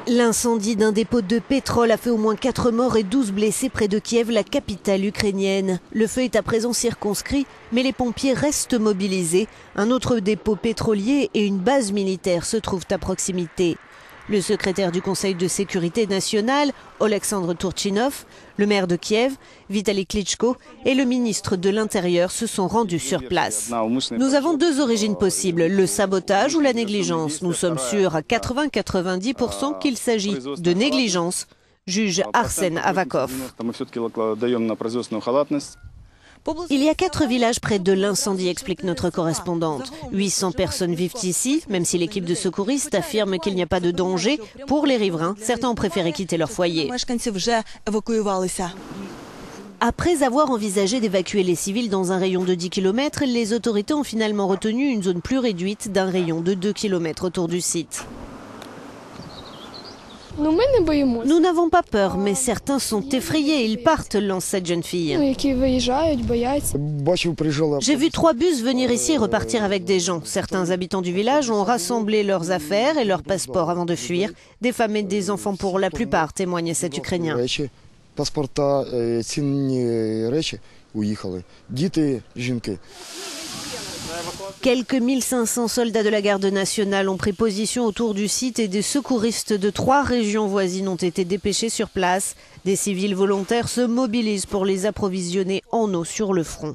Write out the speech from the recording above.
L'incendie d'un dépôt de pétrole a fait au moins 4 morts et 12 blessés près de Kiev, la capitale ukrainienne. Le feu est à présent circonscrit, mais les pompiers restent mobilisés. Un autre dépôt pétrolier et une base militaire se trouvent à proximité. Le secrétaire du Conseil de sécurité nationale, Oleksandr Turchinov, le maire de Kiev, Vitali Klitschko et le ministre de l'Intérieur se sont rendus sur place. Nous avons deux origines possibles, le sabotage ou la négligence. Nous sommes sûrs à 80-90% qu'il s'agit de négligence, juge Arsen Avakov. Il y a 4 villages près de l'incendie, explique notre correspondante. 800 personnes vivent ici, même si l'équipe de secouristes affirme qu'il n'y a pas de danger. Pour les riverains, certains ont préféré quitter leur foyer. Après avoir envisagé d'évacuer les civils dans un rayon de 10 km, les autorités ont finalement retenu une zone plus réduite d'un rayon de 2 km autour du site. Nous n'avons pas peur, mais certains sont effrayés. Ils partent, lance cette jeune fille. J'ai vu 3 bus venir ici et repartir avec des gens. Certains habitants du village ont rassemblé leurs affaires et leurs passeports avant de fuir. Des femmes et des enfants pour la plupart, témoigne cet Ukrainien. Quelques 1500 soldats de la garde nationale ont pris position autour du site et des secouristes de 3 régions voisines ont été dépêchés sur place. Des civils volontaires se mobilisent pour les approvisionner en eau sur le front.